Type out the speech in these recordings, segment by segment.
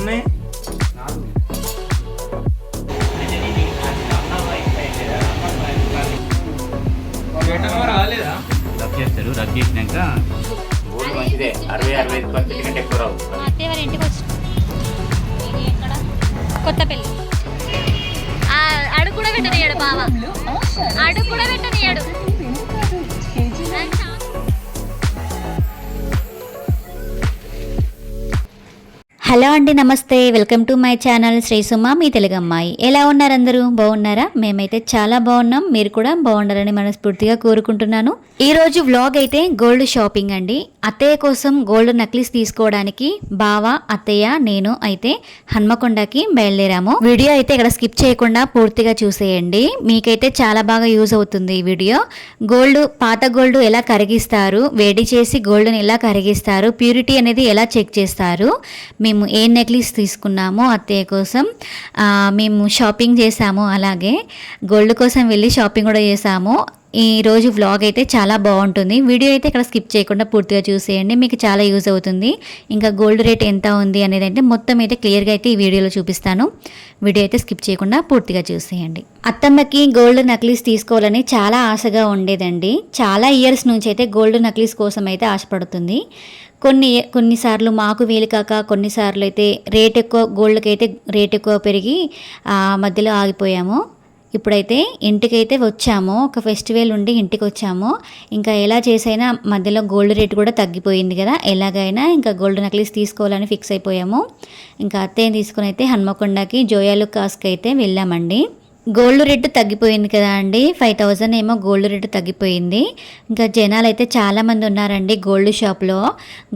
ఉన్నాయి? రాలేదా? రబ్ చేస్తారు. రబ్ చేసినాక గోల్డ్ మంచిదే. 60-65% కంటే ఎక్కువ రావు. అత్తయ్య వారి ఇంటికి వచ్చి కొత్తపల్లి అడుగు కూడా పెట్టనియాడు బావ, అడుగు కూడా పెట్టనియాడు. హలో అండి, నమస్తే, welcome to my channel Shri Suma మీ తెలుగు అమ్మాయి. ఎలా ఉన్నారు అందరూ? బాగున్నారా? మేమైతే చాలా బాగున్నాం. మీరు కూడా బాగుండాలని మనస్ఫూర్తిగా కోరుకుంటున్నాను. ఈ రోజు వ్లాగ్ అయితే గోల్డ్ షాపింగ్ అండి. అత్తయ్య కోసం గోల్డ్ నక్లీస్ తీసుకోవడానికి బావ, అత్తయ్య, నేను అయితే హన్మకొండకి బయలుదేరాము. వీడియో అయితే ఇక్కడ స్కిప్ చేయకుండా పూర్తిగా చూసేయండి. మీకైతే చాలా బాగా యూజ్ అవుతుంది ఈ వీడియో. గోల్డ్, పాత గోల్డ్ ఎలా కరిగిస్తారు, వేడి చేసి గోల్డ్ని ఎలా కరిగిస్తారు, ప్యూరిటీ అనేది ఎలా చెక్ చేస్తారు, మేము ఏ నెక్లెస్ తీసుకున్నామో అత్తయ్య కోసం మేము షాపింగ్ చేసాము. అలాగే గోల్డ్ కోసం వెళ్ళి షాపింగ్ కూడా చేసాము. ఈరోజు వ్లాగ్ అయితే చాలా బాగుంటుంది. వీడియో అయితే ఇక్కడ స్కిప్ చేయకుండా పూర్తిగా చూసేయండి, మీకు చాలా యూజ్ అవుతుంది. ఇంకా గోల్డ్ రేట్ ఎంత ఉంది అనేది అయితే మొత్తం అయితే క్లియర్గా అయితే ఈ వీడియోలో చూపిస్తాను. వీడియో అయితే స్కిప్ చేయకుండా పూర్తిగా చూసేయండి. అత్తమ్మకి గోల్డ్ నక్లీస్ తీసుకోవాలని చాలా ఆశగా ఉండేదండి. చాలా ఇయర్స్ నుంచి అయితే గోల్డ్ నక్లీస్ కోసం అయితే ఆశపడుతుంది. కొన్నిసార్లు మాకు వీలు కాక, కొన్నిసార్లు అయితే రేట్ ఎక్కువ, గోల్డ్కి అయితే రేట్ ఎక్కువ పెరిగి మధ్యలో ఆగిపోయాము. ఇప్పుడైతే ఇంటికైతే వచ్చాము. ఒక ఫెస్టివల్ ఉండి ఇంటికి వచ్చాము. ఇంకా ఎలా చేసైనా మధ్యలో గోల్డ్ రేట్ కూడా తగ్గిపోయింది కదా, ఎలాగైనా ఇంకా గోల్డ్ నక్లీస్ తీసుకోవాలని ఫిక్స్ అయిపోయాము. ఇంకా అత్తయ్యని తీసుకుని అయితే హన్మకొండకి జోయాలుకాస్కి అయితే వెళ్ళామండి. గోల్డ్ రేటు తగ్గిపోయింది కదా అండి, 5000 ఏమో గోల్డ్ రేటు తగ్గిపోయింది. ఇంకా జనాలు అయితే చాలామంది ఉన్నారండి గోల్డ్ షాప్లో.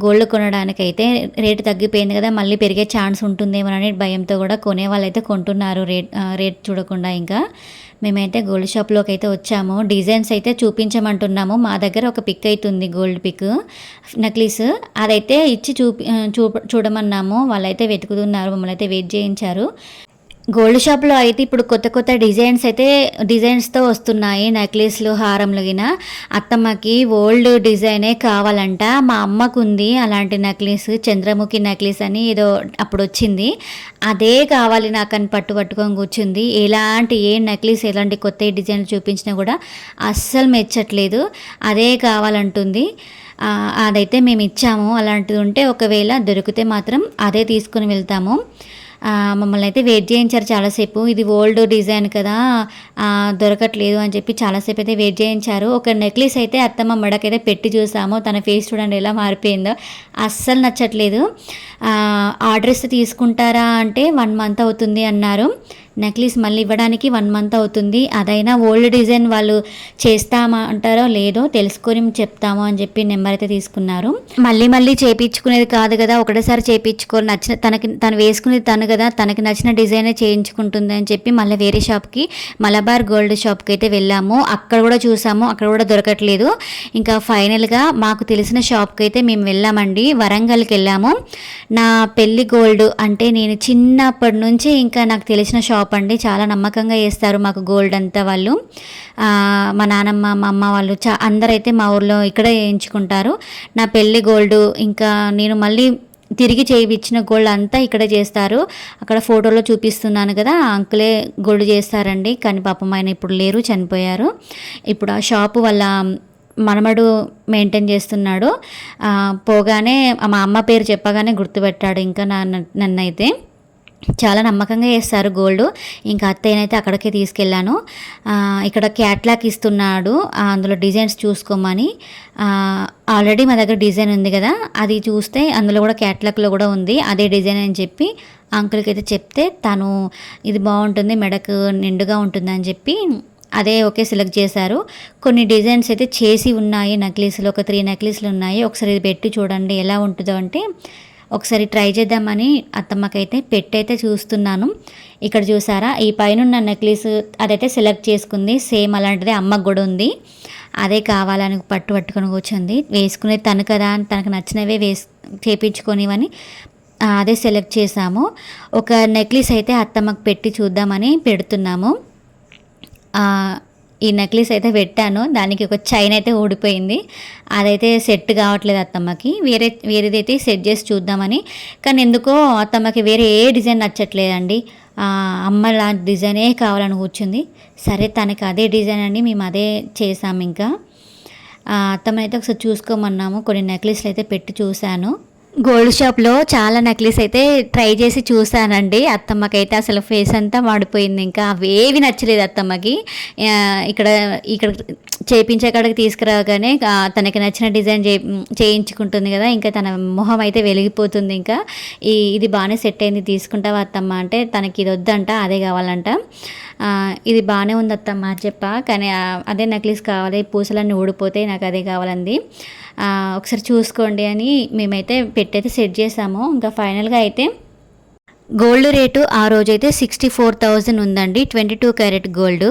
గోల్డ్ కొనడానికి అయితే రేటు తగ్గిపోయింది కదా, మళ్ళీ పెరిగే ఛాన్స్ ఉంటుందేమోనని భయంతో కూడా కొనే వాళ్ళు అయితే కొంటున్నారు రేట్ చూడకుండా. ఇంకా మేమైతే గోల్డ్ షాప్లోకి అయితే వచ్చాము. డిజైన్స్ అయితే చూపించమంటున్నాము. మా దగ్గర ఒక పిక్ అవుతుంది, గోల్డ్ పిక్ నక్లీస్, అదైతే ఇచ్చి చూడమన్నాము. వాళ్ళైతే వెతుకుతున్నారు, మమ్మల్ని అయితే వెయిట్ చేయించారు. గోల్డ్ షాప్లో అయితే ఇప్పుడు కొత్త కొత్త డిజైన్స్తో వస్తున్నాయి నెక్లెస్లు, హారంలు. గిన అత్తమ్మకి ఓల్డ్ డిజైనే కావాలంట. మా అమ్మకు ఉంది అలాంటి నెక్లెస్, చంద్రముఖి నెక్లెస్ అని ఏదో అప్పుడు వచ్చింది, అదే కావాలి నాకు అని పట్టుకొని కూర్చుంది. ఏ నెక్లెస్ ఎలాంటి కొత్త డిజైన్లు చూపించినా కూడా అస్సలు మెచ్చట్లేదు, అదే కావాలంటుంది. అదైతే మేము ఇచ్చాము. అలాంటిది ఉంటే ఒకవేళ దొరికితే మాత్రం అదే తీసుకుని వెళ్తాము. మమ్మల్ని అయితే వెయిట్ చేయించారు చాలాసేపు. ఇది ఓల్డ్ డిజైన్ కదా, దొరకట్లేదు అని చెప్పి చాలాసేపు అయితే వెయిట్ చేయించారు. ఒక నెక్లెస్ అయితే అత్తమ్మ మెడకైతే పెట్టి చూసాము. తన ఫేస్ చూడండి ఎలా మారిపోయిందో, అస్సలు నచ్చట్లేదు. ఆర్డర్ ఇస్తే తీసుకుంటారా అంటే 1 మంత్ అవుతుంది అన్నారు. నెక్లెస్ మళ్ళీ ఇవ్వడానికి 1 మంత్ అవుతుంది. అదైనా ఓల్డ్ డిజైన్ వాళ్ళు చేస్తామా అంటారో లేదో తెలుసుకొని చెప్తాము అని చెప్పి నెంబర్ అయితే తీసుకున్నారు. మళ్ళీ చేయించుకునేది కాదు కదా, ఒకటేసారి చేయించుకొని తను వేసుకునేది తను కదా, తనకి నచ్చిన డిజైనే చేయించుకుంటుంది అని చెప్పి మళ్ళీ వేరే షాప్కి, మలబార్ గోల్డ్ షాప్కి అయితే వెళ్ళాము. అక్కడ కూడా చూసాము, అక్కడ కూడా దొరకట్లేదు. ఇంకా ఫైనల్గా మాకు తెలిసిన షాప్కి అయితే మేము వెళ్ళామండి. వరంగల్కి వెళ్ళాము. నా పెళ్లి గోల్డ్ అంటే నేను చిన్నప్పటి నుంచి ఇంకా నాకు తెలిసిన షాప్ అండి. చాలా నమ్మకంగా వేస్తారు మాకు గోల్డ్ అంతా వాళ్ళు. మా నానమ్మ, మా అమ్మ వాళ్ళు అందరైతే మా ఊర్లో ఇక్కడే వేయించుకుంటారు. నా పెళ్లి గోల్డ్ ఇంకా నేను మళ్ళీ తిరిగి చేయించిన గోల్డ్ అంతా ఇక్కడే చేస్తారు. అక్కడ ఫోటోలో చూపిస్తున్నాను కదా, అంకులే గోల్డ్ చేస్తారండి. కానీ పాపం ఆయన ఇప్పుడు లేరు, చనిపోయారు. ఇప్పుడు ఆ షాపు వాళ్ళ మనమడు మెయింటైన్ చేస్తున్నాడు. పోగానే మా అమ్మ పేరు చెప్పగానే గుర్తుపెట్టాడు ఇంకా నన్నైతే. చాలా నమ్మకంగా చేస్తారు గోల్డ్. ఇంకా అత్తయ్యనైతే అక్కడికే తీసుకెళ్ళాను. ఇక్కడ క్యాట్లాగ్ ఇస్తున్నాడు, అందులో డిజైన్స్ చూసుకోమని. ఆల్రెడీ మా దగ్గర డిజైన్ ఉంది కదా, అది చూస్తే అందులో కూడా క్యాట్లాగ్లో కూడా ఉంది అదే డిజైన్ అని చెప్పి అంకుల్కి అయితే చెప్తే, తను ఇది బాగుంటుంది, మెడకు నిండుగా ఉంటుంది అని చెప్పి అదే ఓకే సెలెక్ట్ చేశారు. కొన్ని డిజైన్స్ అయితే చేసి ఉన్నాయి నెక్లెస్లు, ఒక 3 నెక్లెస్లు ఉన్నాయి. ఒకసారి ఇది పెట్టి చూడండి ఎలా ఉంటుందో అంటే ఒకసారి ట్రై చేద్దామని అత్తమ్మకైతే పెట్టయితే చూస్తున్నాను. ఇక్కడ చూసారా, ఈ పైన నెక్లెస్ అదైతే సెలెక్ట్ చేసుకుంది. సేమ్ అలాంటిదే అమ్మకు కూడా ఉంది, అదే కావాలని పట్టుకొని కూర్చుంది. వేసుకునేది తను కదా, తనకు నచ్చినవే చేయించుకొనివని అదే సెలెక్ట్ చేసాము. ఒక నెక్లెస్ అయితే అత్తమ్మకు పెట్టి చూద్దామని పెడుతున్నాము. ఈ నెక్లెస్ అయితే పెట్టాను, దానికి ఒక చైన్ అయితే ఊడిపోయింది. అదైతే సెట్ కావట్లేదు అత్తమ్మకి. వేరేదైతే సెట్ చేసి చూద్దామని, కానీ ఎందుకో అత్తమ్మకి వేరే ఏ డిజైన్ నచ్చట్లేదండి. అమ్మ లాంటి డిజైనే కావాలని కూర్చుంది. సరే తనకి అదే డిజైన్ అండి, మేము అదే చేసాము. ఇంకా అత్తమ్మనైతే ఒకసారి చూసుకోమన్నాము. కొన్ని నెక్లెస్లు అయితే పెట్టి చూశాను. గోల్డ్ షాప్లో చాలా నెక్లెస్ అయితే ట్రై చేసి చూసానండి. అత్తమ్మకైతే అసలు ఫేస్ అంతా మాడిపోయింది. ఇంకా అవేవి నచ్చలేదు అత్తమ్మకి. ఇక్కడ చేయించే కాడికి తీసుకురాగానే తనకి నచ్చిన డిజైన్ చేయించుకుంటుంది కదా, ఇంకా తన మొహం అయితే వెలిగిపోతుంది. ఇంకా ఇది బాగానే సెట్ అయింది, తీసుకుంటావా అత్తమ్మ అంటే తనకి ఇది వద్దంట, అదే కావాలంట. ఇది బాగానే ఉంది అత్తమ్మ చెప్పా, కానీ అదే నెక్లెస్ కావాలి, పూసలన్నీ ఊడిపోతే నాకు అదే కావాలంది. ఒకసారి చూసుకోండి అని మేమైతే పెట్టయితే సెట్ చేసాము. ఇంకా ఫైనల్గా అయితే గోల్డ్ రేటు ఆ రోజైతే 64,000 ఉందండి, 22 క్యారెట్ గోల్డ్.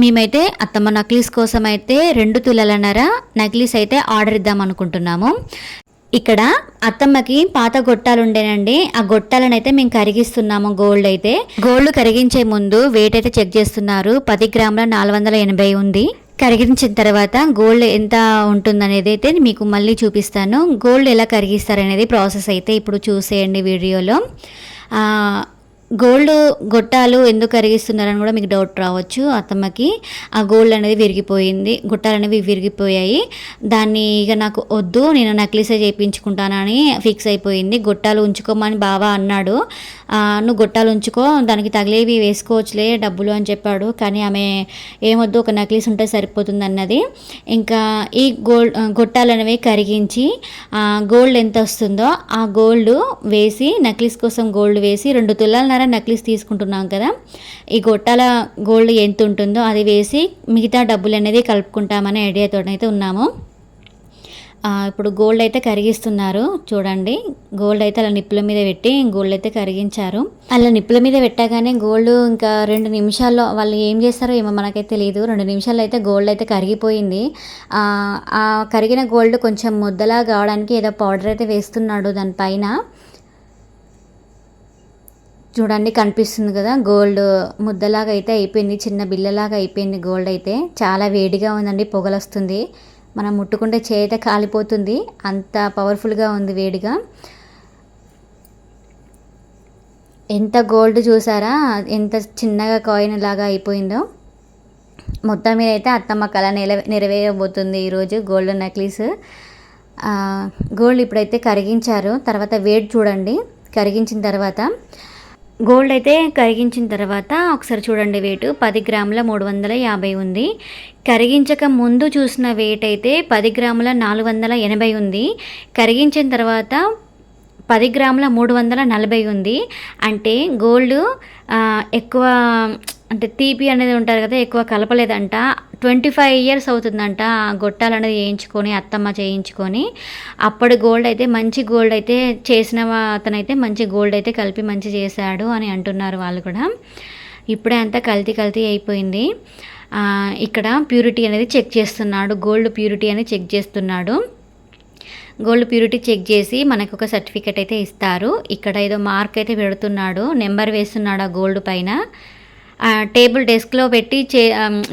మేమైతే అత్తమ్మ నక్లీస్ కోసం అయితే 2 తులాలన్నర నక్లీస్ అయితే ఆర్డర్ ఇద్దాం అనుకుంటున్నాము. ఇక్కడ అత్తమ్మకి పాత గొట్టాలు ఉండేనండి, ఆ గొట్టాలను అయితే మేము కరిగిస్తున్నాము. గోల్డ్ కరిగించే ముందు వెయిట్ అయితే చెక్ చేస్తున్నారు. 10 గ్రాముల 480 ఉంది. కరిగించిన తర్వాత గోల్డ్ ఎంత ఉంటుందనేది అయితే మీకు మళ్ళీ చూపిస్తాను. గోల్డ్ ఎలా కరిగిస్తారనేది ప్రాసెస్ అయితే ఇప్పుడు చూసేయండి వీడియోలో. గోల్డ్ గొట్టాలు ఎందుకు కరిగిస్తున్నారని కూడా మీకు డౌట్ రావచ్చు. అత్తమ్మకి ఆ గోల్డ్ అనేది విరిగిపోయింది, గొట్టాలు అనేవి విరిగిపోయాయి. దాన్ని ఇక నాకు వద్దు, నేను నక్లీసే చేయించుకుంటానని ఫిక్స్ అయిపోయింది. గొట్టాలు ఉంచుకోమని బావ అన్నాడు. నువ్వు గొట్టాలు ఉంచుకో, దానికి తగిలేవి వేసుకోవచ్చులే డబ్బులు అని చెప్పాడు. కానీ ఆమె ఏమొద్దు, ఒక నక్లీస్ ఉంటే సరిపోతుంది అన్నది. ఇంకా ఈ గొట్టాలు అనేవి కరిగించి గోల్డ్ ఎంత వస్తుందో ఆ గోల్డ్ వేసి, నక్లీస్ కోసం గోల్డ్ వేసి 2 తులాల నెక్లెస్ తీసుకుంటున్నాం కదా, ఈ గొట్టాల గోల్డ్ ఎంత ఉంటుందో అది వేసి మిగతా డబ్బులు అనేది కలుపుకుంటామనే ఐడియాతో అయితే ఉన్నాము. ఇప్పుడు గోల్డ్ అయితే కరిగిస్తున్నారు చూడండి. గోల్డ్ అయితే అలా నిప్పుల మీద పెట్టి గోల్డ్ అయితే కరిగించారు. అలా నిప్పుల మీద పెట్టగానే గోల్డ్ ఇంకా 2 నిమిషాల్లో, వాళ్ళు ఏం చేస్తారో ఏమో మనకైతే తెలియదు, 2 నిమిషాల్లో అయితే గోల్డ్ అయితే కరిగిపోయింది. ఆ కరిగిన గోల్డ్ కొంచెం ముద్దలా కావడానికి ఏదో పౌడర్ అయితే వేస్తున్నాడు దానిపైన. చూడండి కనిపిస్తుంది కదా, గోల్డ్ ముద్దలాగా అయితే అయిపోయింది, చిన్న బిల్లలాగా అయిపోయింది. గోల్డ్ అయితే చాలా వేడిగా ఉందండి, పొగలొస్తుంది. మనం ముట్టుకుంటే చేయి అయితే కాలిపోతుంది, అంత పవర్ఫుల్గా ఉంది వేడిగా. ఎంత గోల్డ్ చూసారా, ఎంత చిన్నగా కాయిన్ లాగా అయిపోయిందో. మొత్తం మీద అయితే అత్తమ్మ కళ నెరవేరబోతుంది ఈరోజు గోల్డ్ నెక్లెస్. గోల్డ్ ఇప్పుడైతే కరిగించారు. తర్వాత వేడి చూడండి, కరిగించిన తర్వాత గోల్డ్ అయితే కరిగించిన తర్వాత ఒకసారి చూడండి, వెయిట్ 10 గ్రాముల 350 ఉంది. కరిగించక ముందు చూసిన వెయిట్ అయితే 10 గ్రాముల 480 ఉంది. కరిగించిన తర్వాత 10 గ్రాముల 340 ఉంది. అంటే గోల్డ్ ఎక్కువ, అంటే తీపి అనేది ఉంటారు కదా, ఎక్కువ కలపలేదంట. 25 years అవుతుందంట గొట్టాలు అనేది వేయించుకొని, అత్తమ్మ చేయించుకొని. అప్పటి గోల్డ్ అయితే మంచి గోల్డ్ అయితే చేసిన అతనైతే మంచి గోల్డ్ అయితే కలిపి మంచి చేశాడు అని అంటున్నారు వాళ్ళు కూడా. ఇప్పుడే అంతా కల్తీ అయిపోయింది. ఇక్కడ ప్యూరిటీ అనేది చెక్ చేస్తున్నాడు, గోల్డ్ ప్యూరిటీ అనేది చెక్ చేస్తున్నాడు. గోల్డ్ ప్యూరిటీ చెక్ చేసి మనకు ఒక సర్టిఫికెట్ అయితే ఇస్తారు. ఇక్కడ ఏదో మార్క్ అయితే పెడుతున్నాడు, నెంబర్ వేస్తున్నాడు ఆ గోల్డ్ పైన. టేబుల్ డెస్క్లో పెట్టి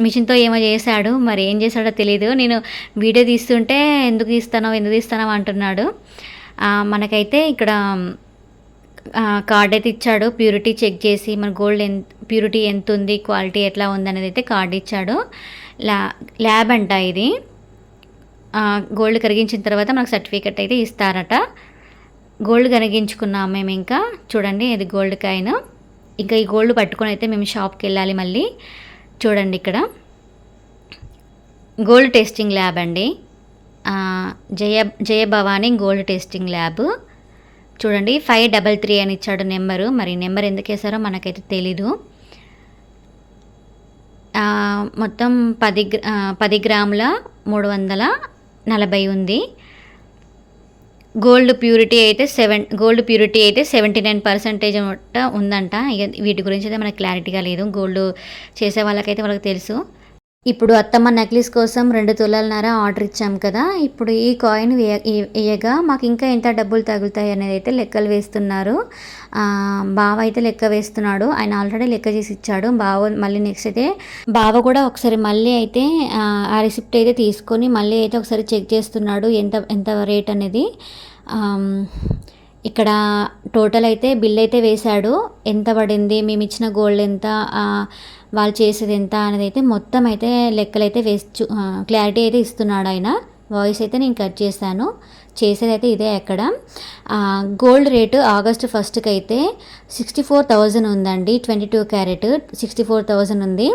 మిషన్తో ఏమో చేశాడు, మరి ఏం చేశాడో తెలీదు. నేను వీడియో తీస్తుంటే ఎందుకు తీస్తానో అంటున్నాడు. మనకైతే ఇక్కడ కార్డ్ అయితే ఇచ్చాడు, ప్యూరిటీ చెక్ చేసి మన గోల్డ్ ప్యూరిటీ ఎంత ఉంది, క్వాలిటీ ఎట్లా ఉంది అనేది అయితే కార్డు ఇచ్చాడు. ల్యాబ్ అంట ఇది. గోల్డ్ కరిగించిన తర్వాత మనకు సర్టిఫికెట్ అయితే ఇస్తారట. గోల్డ్ కరిగించుకున్నాం మేము. ఇంకా చూడండి, ఇది గోల్డ్ కాయిన్. ఇంకా ఈ గోల్డ్ పట్టుకొని అయితే మేము షాప్కి వెళ్ళాలి మళ్ళీ. చూడండి ఇక్కడ గోల్డ్ టెస్టింగ్ ల్యాబ్ అండి, జయ భవానీ గోల్డ్ టెస్టింగ్ ల్యాబ్. చూడండి 533 అని ఇచ్చాడు నెంబరు. మరి నెంబర్ ఎందుకు వేసారో మనకైతే తెలీదు. మొత్తం 10 గ్రాముల 340 ఉంది. గోల్డ్ ప్యూరిటీ అయితే 79% ఉందంట. ఇక వీటి గురించి అయితే మనకు క్లారిటీగా లేదు, గోల్డ్ చేసే వాళ్ళకైతే వాళ్ళకి తెలుసు. ఇప్పుడు అత్తమ్మ నెక్లెస్ కోసం 2 తులాలన్నర ఆర్డర్ ఇచ్చాం కదా, ఇప్పుడు ఈ కాయిన్ వేయగా మాకు ఇంకా ఎంత డబ్బులు తగులుతాయి అనేది అయితే లెక్కలు వేస్తున్నారు. బావ అయితే లెక్క వేస్తున్నాడు, ఆయన ఆల్రెడీ లెక్క చేసి ఇచ్చాడు. బావ మళ్ళీ నెక్స్ట్ అయితే బావ కూడా ఒకసారి మళ్ళీ అయితే ఆ రిసిప్ట్ అయితే తీసుకొని మళ్ళీ అయితే ఒకసారి చెక్ చేస్తున్నాడు ఎంత రేట్ అనేది. ఇక్కడ టోటల్ అయితే బిల్ అయితే వేశాడు, ఎంత పడింది, మేము ఇచ్చిన గోల్డ్ ఎంత, వాళ్ళు చేసేది ఎంత అనేది అయితే మొత్తం అయితే లెక్కలు అయితే క్లారిటీ అయితే ఇస్తున్నాడు ఆయన. వాయిస్ అయితే నేను కట్ చేశాను, చేసేది అయితే ఇదే. అక్కడ గోల్డ్ రేటు ఆగస్టు 1కి అయితే 64,000 ఉందండి. 22 క్యారెట్ 64,000 ఉంది.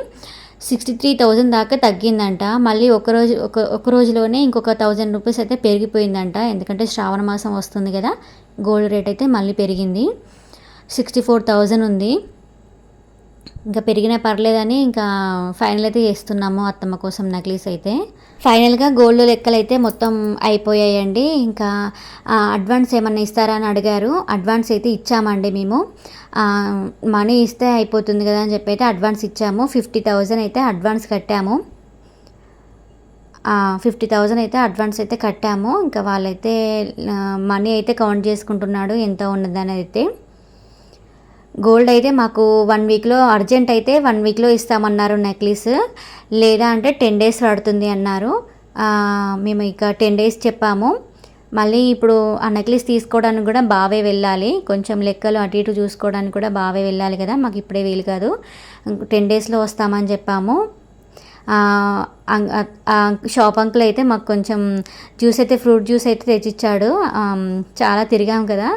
63,000 దాకా తగ్గిందంట. మళ్ళీ ఒక రోజులోనే ఇంకొక 1,000 రూపీస్ అయితే పెరిగిపోయిందంట, ఎందుకంటే శ్రావణ మాసం వస్తుంది కదా, గోల్డ్ రేట్ అయితే మళ్ళీ పెరిగింది. 64,000 ఉంది. ఇంకా పెరిగినా పర్లేదని ఇంకా ఫైనల్ అయితే చేస్తున్నాము అత్తమ్మ కోసం నెక్లెస్ అయితే. ఫైనల్గా గోల్డ్ లెక్కలు అయితే మొత్తం అయిపోయాయండి. ఇంకా అడ్వాన్స్ ఏమన్నా ఇస్తారా అని అడిగారు. అడ్వాన్స్ అయితే ఇచ్చామండి మేము. మనీ ఇస్తే అయిపోతుంది కదా అని చెప్పి అయితే అడ్వాన్స్ ఇచ్చాము. 50,000 అయితే అడ్వాన్స్ కట్టాము. 50,000 అయితే అడ్వాన్స్ అయితే కట్టాము. ఇంకా వాళ్ళైతే మనీ అయితే కౌంట్ చేసుకుంటున్నాడు ఎంత ఉన్నదని అయితే. గోల్డ్ అయితే మాకు 1 వీక్లో అర్జెంట్ అయితే 1 వీక్లో ఇస్తామన్నారు నెక్లెస్, లేదా అంటే 10 డేస్ పడుతుంది అన్నారు. మేము ఇక 10 డేస్ చెప్పాము. మళ్ళీ ఇప్పుడు ఆ నెక్లెస్ తీసుకోవడానికి కూడా బావే వెళ్ళాలి, కొంచెం లెక్కలు అటు ఇటు చూసుకోవడానికి కూడా బావే వెళ్ళాలి కదా, మాకు ఇప్పుడే వీలు కాదు, 10 డేస్లో వస్తామని చెప్పాము. షాప్ అంకుల్ అయితే మాకు కొంచెం జ్యూస్ అయితే ఫ్రూట్ జ్యూస్ అయితే తెచ్చిచ్చాడు. చాలా తిరిగాం కదా,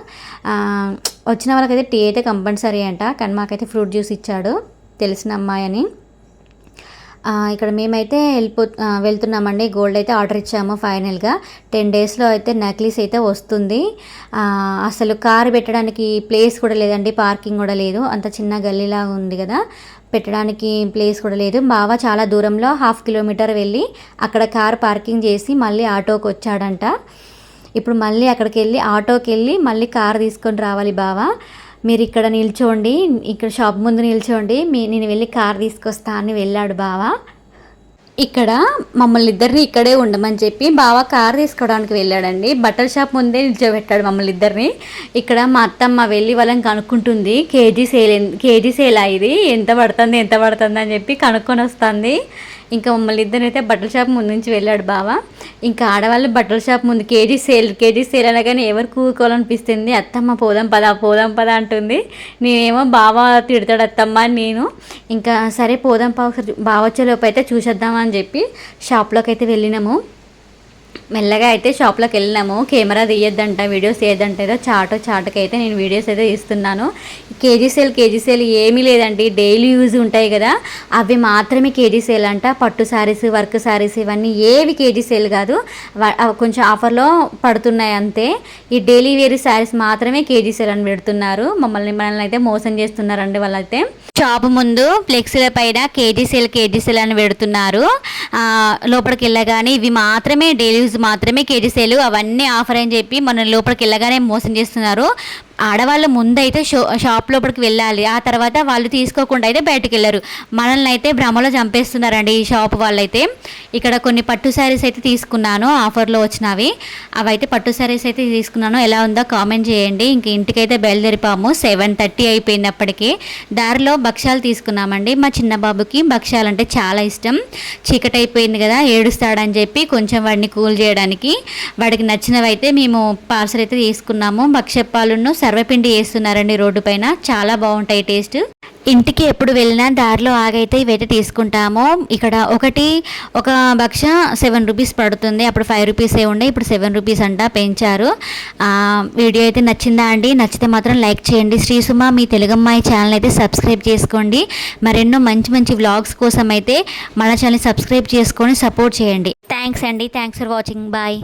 వచ్చిన వాళ్ళకైతే టీ అయితే కంపల్సరీ అంట, కానీ మాకైతే ఫ్రూట్ జ్యూస్ ఇచ్చాడు, తెలిసిన అమ్మాయి అని. ఇక్కడ మేమైతే వెళ్తున్నామండి. గోల్డ్ అయితే ఆర్డర్ ఇచ్చాము. ఫైనల్గా 10 డేస్లో అయితే నెక్లెస్ అయితే వస్తుంది. అసలు కారు పెట్టడానికి ప్లేస్ కూడా లేదండి, పార్కింగ్ కూడా లేదు, అంత చిన్న గల్లీలాగా ఉంది కదా, పెట్టడానికి ప్లేస్ కూడా లేదు. బావ చాలా దూరంలో 1/2 కిలోమీటర్ వెళ్ళి అక్కడ కారు పార్కింగ్ చేసి మళ్ళీ ఆటోకి వచ్చాడంట. ఇప్పుడు మళ్ళీ అక్కడికి వెళ్ళి ఆటోకి వెళ్ళి మళ్ళీ కారు తీసుకొని రావాలి బావ. మీరు ఇక్కడ నిల్చోండి, ఇక్కడ షాప్ ముందు నిల్చోండి, నేను వెళ్ళి కార్ తీసుకొస్తా అని వెళ్ళాడు బావ. ఇక్కడ మమ్మల్ని ఇద్దరిని ఇక్కడే ఉండమని చెప్పి బావ కార్ తీసుకోవడానికి వెళ్ళాడండి. బట్టల షాప్ ముందే నిల్చోబెట్టాడు మమ్మల్ని ఇద్దరిని. ఇక్కడ మా అత్తమ్మ వెళ్ళి వాళ్ళని కనుక్కుంటుంది, కేజీ సేల్ ఇది ఎంత పడుతుంది అని చెప్పి కనుక్కొని వస్తుంది. ఇంకా మమ్మల్ని ఇద్దరు అయితే బట్టల షాప్ ముందు నుంచి వెళ్ళాడు బావ. ఇంకా ఆడవాళ్ళు బట్టల షాప్ ముందు కేజీ సేల్ అనగానే ఎవరు కూకోవాలనిపిస్తుంది. అత్తమ్మ పోదాం పదా అంటుంది. నేనేమో బావ తిడతాడు అత్తమ్మ అని నేను ఇంకా సరే పోదాం బావ వచ్చేలోపు అయితే చూసేద్దామని చెప్పి షాప్లోకి అయితే వెళ్ళినాము. మెల్లగా అయితే షాప్లోకి వెళ్ళినాము. కెమెరా తీయొద్దంట, వీడియోస్ తీయొద్దంట, ఏదో చాటుకి అయితే నేను వీడియోస్ అయితే తీస్తున్నాను. కేజీ సేల్ ఏమీ లేదండి, డైలీ యూజ్ ఉంటాయి కదా అవి మాత్రమే కేజీ సేల్ అంట. పట్టు శారీస్, వర్క్ శారీస్ ఇవన్నీ ఏవి కేజీ సేల్ కాదు, కొంచెం ఆఫర్లో పడుతున్నాయి అంతే. ఈ డైలీ వేర్ శారీస్ మాత్రమే కేజీ సేల్ అని పెడుతున్నారు. మనల్ని అయితే మోసం చేస్తున్నారండి వాళ్ళైతే. షాప్ ముందు ఫ్లెక్సీల పైన కేజీ సేల్ అని పెడుతున్నారు. లోపలికి వెళ్ళగానే ఇవి మాత్రమే డైలీ యూజ్ మాత్రమే కేజీ సేల్, అవన్నీ ఆఫర్ అని చెప్పి మనం లోపలికి వెళ్ళగానే మోసం చేస్తున్నారు. ఆడవాళ్ళు ముందైతే షాప్ లోపలికి వెళ్ళాలి, ఆ తర్వాత వాళ్ళు తీసుకోకుండా అయితే బయటకు వెళ్ళారు. మనల్ని అయితే భ్రమలో చంపేస్తున్నారండి ఈ షాప్ వాళ్ళైతే. ఇక్కడ కొన్ని పట్టు శారీస్ అయితే తీసుకున్నాను, ఆఫర్లో వచ్చినవి. అవైతే పట్టు శారీస్ అయితే తీసుకున్నాను, ఎలా ఉందో కామెంట్ చేయండి. ఇంక ఇంటికైతే బయలుదేరిపాము. 7:30 అయిపోయింది అప్పటికి. దారిలో భక్ష్యాలు తీసుకున్నామండి. మా చిన్న బాబుకి భక్ష్యాలు అంటే చాలా ఇష్టం. చీకటి అయిపోయింది కదా, ఏడుస్తాడని చెప్పి కొంచెం వాడిని కూల్ చేయడానికి వాడికి నచ్చినవి అయితే మేము పార్సల్ అయితే తీసుకున్నాము. భక్ష్యపాలును సర్వపిండి వేస్తున్నారండి రోడ్డు పైన, చాలా బాగుంటాయి టేస్ట్. ఇంటికి ఎప్పుడు వెళ్ళినా దారిలో ఆగైతే ఇవైతే తీసుకుంటాము. ఇక్కడ ఒక భక్ష 7 రూపీస్ పడుతుంది, అప్పుడు 5 రూపీసే ఉండే, ఇప్పుడు 7 రూపీస్ అంట పెంచారు. వీడియో అయితే నచ్చిందా అండి? నచ్చితే మాత్రం లైక్ చేయండి. శ్రీసుమ మీ తెలుగమ్మాయి ఛానల్ అయితే సబ్స్క్రైబ్ చేసుకోండి. మరెన్నో మంచి వ్లాగ్స్ కోసం అయితే మన ఛానల్ సబ్స్క్రైబ్ చేసుకొని సపోర్ట్ చేయండి. థ్యాంక్స్ అండి, థ్యాంక్స్ ఫర్ వాచింగ్, బాయ్.